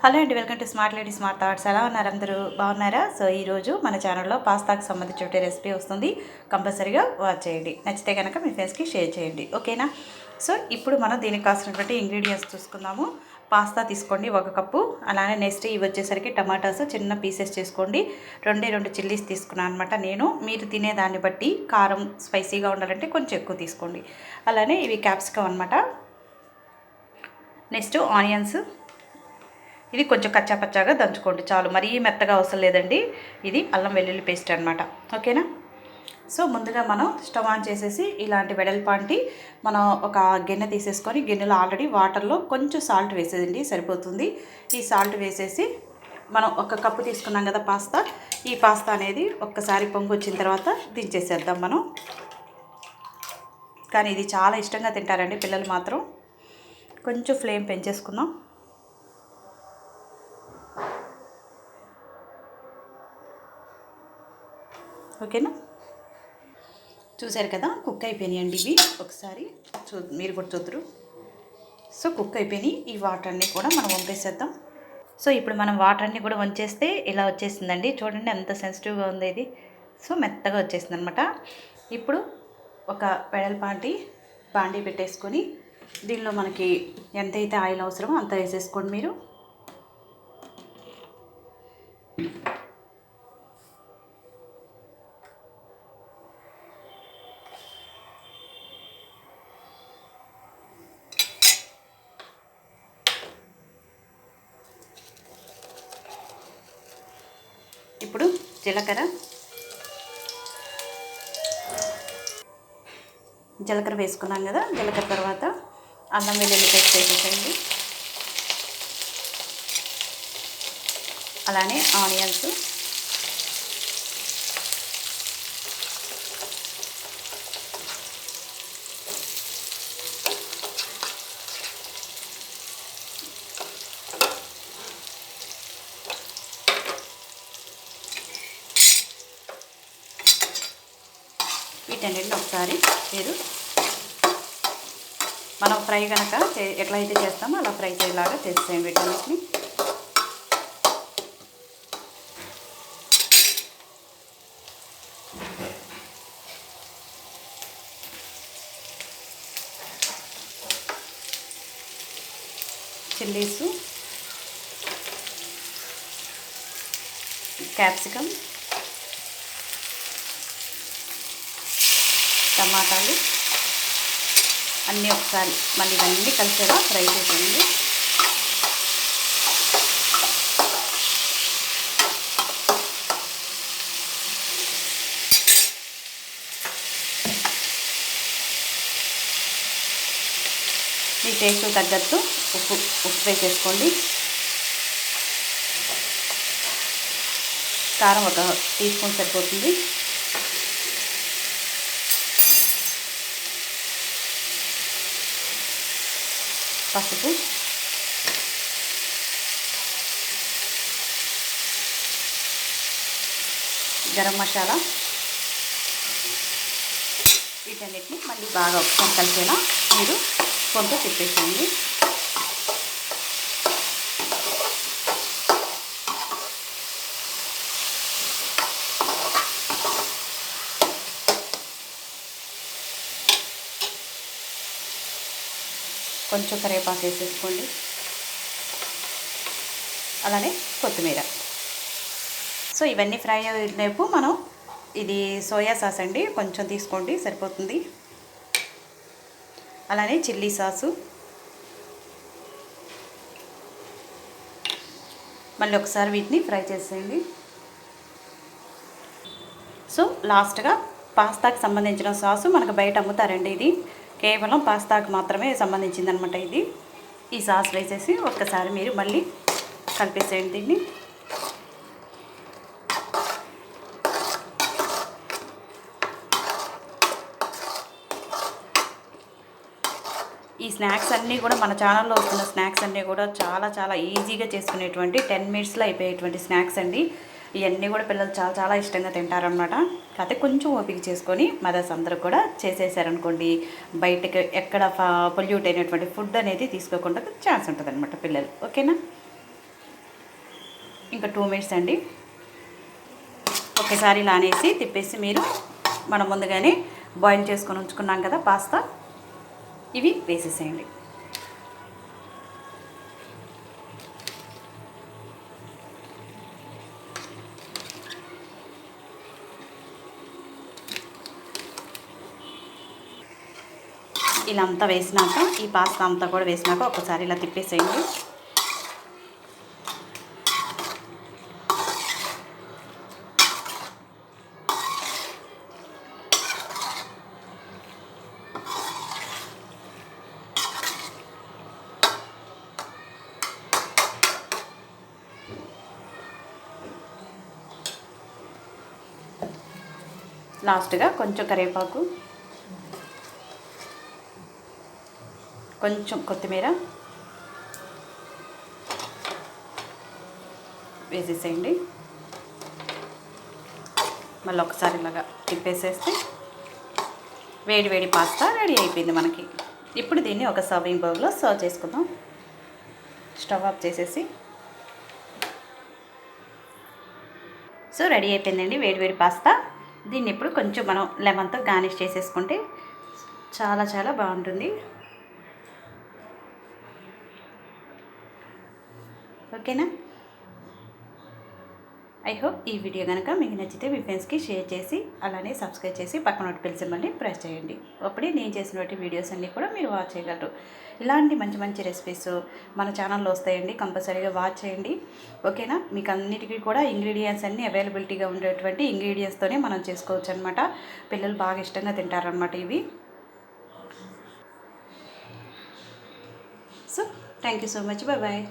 Hello అండి, welcome to smart lady smart thoughts. ఎలా ఉన్నారు? అందరూ బాగున్నారా? సో ఈరోజు మన ఛానల్లో పాస్తాకి సంబంధించిన రెసిపీ వస్తుంది. కంపల్సరీగా వాచ్ చేయండి. నచ్చితే కనుక మీ ఫ్రెండ్స్కి షేర్ చేయండి, ఓకేనా? సో ఇప్పుడు మనం దీనికి కావాల్సినటువంటి ఇంగ్రీడియంట్స్ చూసుకుందాము. పాస్తా తీసుకోండి 1 కప్పు. అలానే నెక్స్ట్ ఇవి వచ్చేసరికి టమాటాస్ చిన్న పీసెస్ చేసుకోండి. 2 చిల్లీస్ తీసుకున్నాను అనమాట నేను. మీరు తినేదాన్ని బట్టి కారం స్పైసీగా ఉండాలంటే కొంచెం ఎక్కువ తీసుకోండి. అలానే ఇవి క్యాప్సికమ్ అనమాట. నెక్స్ట్ ఆనియన్స్, ఇది కొంచెం కచ్చాపచ్చాగా దంచుకోండి చాలు, మరీ మెత్తగా అవసరం లేదండి. ఇది అల్లం వెల్లుల్లి పేస్ట్ అనమాట, ఓకేనా? సో ముందుగా మనం స్టవ్ ఆన్ చేసేసి ఇలాంటి వెడల్పాంటి మనం ఒక గిన్నె తీసేసుకొని, గిన్నెలో ఆల్రెడీ వాటర్లో కొంచెం సాల్ట్ వేసేదండి సరిపోతుంది. ఈ సాల్ట్ వేసేసి మనం 1 కప్పు తీసుకున్నాం కదా పాస్తా, ఈ పాస్తా అనేది ఒక్కసారి పొంగు వచ్చిన తర్వాత దించేసేద్దాం మనం. కానీ ఇది చాలా ఇష్టంగా తింటారండి పిల్లలు మాత్రం. కొంచెం ఫ్లేమ్ పెంచేసుకుందాం, ఓకేనా? చూసారు కదా, కుక్ అయిపోయినాయండి ఇవి. ఒకసారి మీరు కూడా చూద్దరు. సో కుక్ అయిపోయినాయి. ఈ వాటర్ అన్నీ కూడా మనం వంపేసేద్దాం. సో ఇప్పుడు మనం వాటర్ అన్నీ కూడా వంచేస్తే ఇలా వచ్చేసిందండి. చూడండి ఎంత సెన్సిటివ్గా ఉంది ఇది. సో మెత్తగా వచ్చేసింది అనమాట. ఇప్పుడు ఒక వెడల్పాటి బాండీ పెట్టేసుకొని దీనిలో మనకి ఎంతైతే ఆయిల్ అవసరమో అంత వేసేసుకోండి మీరు. ఇప్పుడు జీలకర్ర వేసుకున్నాం కదా. జీలకర్ర తర్వాత అల్లం వెల్లుల్లి పేస్ట్ వేసేసేయండి. అలానే ఆనియన్స్, వీటన్నిటిని ఒకసారి మీరు మనం ఫ్రై కనుక ఎట్లయితే చేస్తామో అలా ఫ్రై చేయలాగా చేసేయండి వీటన్నిటిని. చిల్లీసు, క్యాప్సికమ్, టమాటాలు అన్నీ ఒకసారి మళ్ళీ ఇవన్నీ కలిసేలా ఫ్రై చేసేయండి. మీ టేస్ట్ తగ్గట్టు ఉప్పు వేసేసుకోండి. కారం 1 టీ స్పూన్ సరిపోతుంది. పసుపు, గరం మసాలా, వీటన్నిటిని మళ్ళీ బాగా ఒకసారి కలిసేలా మీరు కొంచెం తిప్పేసేయండి. కొంచెం కరివేపాకు వేసేసుకోండి. అలానే కొత్తిమీర. సో ఇవన్నీ ఫ్రై అయినప్పుడు మనం ఇది సోయా సాస్ అండి, కొంచెం తీసుకోండి సరిపోతుంది. అలానే చిల్లీ సాసు, మళ్ళీ ఒకసారి వీటిని ఫ్రై చేసేయండి. సో లాస్ట్గా పాస్తాకి సంబంధించిన సాసు మనకు బయట అమ్ముతారండి. ఇది కేవలం పాస్తాకి మాత్రమే సంబంధించిందనమాట. ఇది ఈ సాస్ వేసేసి ఒక్కసారి మీరు మళ్ళీ కలిపేసేయండి దీన్ని. ఈ స్నాక్స్ అన్నీ కూడా మన ఛానల్లో వస్తున్న స్నాక్స్ అన్నీ కూడా చాలా చాలా ఈజీగా చేసుకునేటువంటి 10 మినిట్స్లో అయిపోయేటువంటి స్నాక్స్ అండి. ఇవన్నీ కూడా పిల్లలు చాలా చాలా ఇష్టంగా తింటారనమాట. కాకపోతే కొంచెం ఓపిక చేసుకొని మదర్స్ అందరూ కూడా చేసేసారనుకోండి, బయటకి ఎక్కడ పొల్యూట్ అయినటువంటి ఫుడ్ అనేది తీసుకోకుండా ఛాన్స్ ఉంటుంది అనమాట పిల్లలు, ఓకేనా? ఇంకా 2 మినిట్స్ అండి. ఒకసారి ఇలా అనేసి తిప్పేసి మనం ముందుగానే బాయిల్ చేసుకొని ఉంచుకున్నాం కదా పాస్తా, ఇవి వేసేసేయండి. ఇలా అంతా వేసినాక, ఈ పాస్తా అంతా కూడా వేసినాక ఒకసారి ఇలా తిప్పేసేయండి. లాస్ట్గా కొంచెం కరివేపాకు, కొంచెం కొత్తిమీర వేసేసేయండి. మళ్ళీ ఒకసారి ఇలాగా తిప్పేసేస్తే వేడి వేడి పాస్తా రెడీ అయిపోయింది మనకి. ఇప్పుడు దీన్ని ఒక సర్వింగ్ బౌల్లో సర్వ్ చేసుకుందాం. స్టవ్ ఆఫ్ చేసేసి, సో రెడీ అయిపోయిందండి వేడి వేడి పాస్తా. దీన్ని ఇప్పుడు కొంచెం మనం లెమన్తో గార్నిష్ చేసేసుకుంటే చాలా చాలా బాగుంటుంది. ఓకేనా? ఐ హోప్ ఈ వీడియో కనుక మీకు నచ్చితే మీ ఫ్రెండ్స్కి షేర్ చేసి, అలానే సబ్స్క్రైబ్ చేసి పక్కన బెల్ సింబల్ని ప్రెస్ చేయండి. అప్పుడే నేను చేసినటువంటి వీడియోస్ అన్నీ కూడా మీరు వాచ్ చేయగలరు. ఇలాంటి మంచి మంచి రెసిపీస్ మన ఛానల్లో వస్తాయండి, కంపల్సరీగా వాచ్ చేయండి. ఓకేనా? మీకు అన్నిటికీ కూడా ఇంగ్రీడియంట్స్ అన్నీ అవైలబిలిటీగా ఉండేటువంటి ఇంగ్రీడియంట్స్తోనే మనం చేసుకోవచ్చు అనమాట. పిల్లలు బాగా ఇష్టంగా తింటారనమాట ఇవి. So thank you so much. Bye bye.